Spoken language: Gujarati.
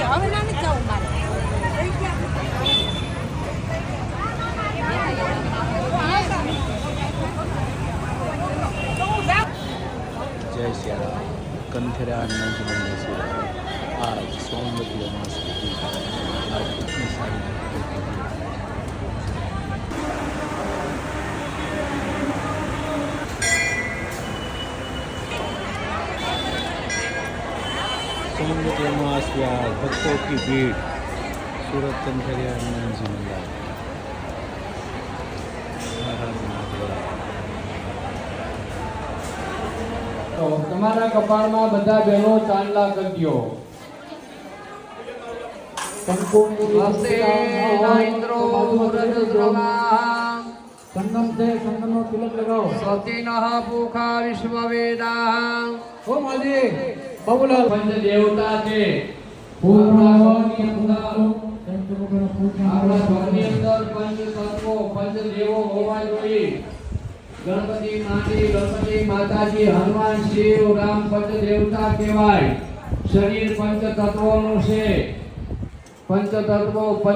જય સિયારામ. કંથેરા હનુમાનજી મંદિર છે. આજ સોમવતી અમાસ હતી. આજ કેટલી સારી सोमवती अमावस आज भक्तों की भीड़ सूरत कंथरिया हनुमान जी मंदिर। તો તમારા કપાળમાં બધા બહેનો ચાંદલા કરજો. સંગમ છે, સંગમનો તિલક લગાવો. સતીનઃ પુખા વિશ્વવેદા. ઓ માજી બબુલાલ પંચ દેવતા છે. આપણા ઘરની અંદર પંચ તત્વો પંચ દેવો હોવા જોઈએ. ગણપતિ માતાજી હનુમાન શિવ રામ પંચ દેવતા કહેવાય. શરીર પંચ તત્વોનું છે. પંચ તત્વો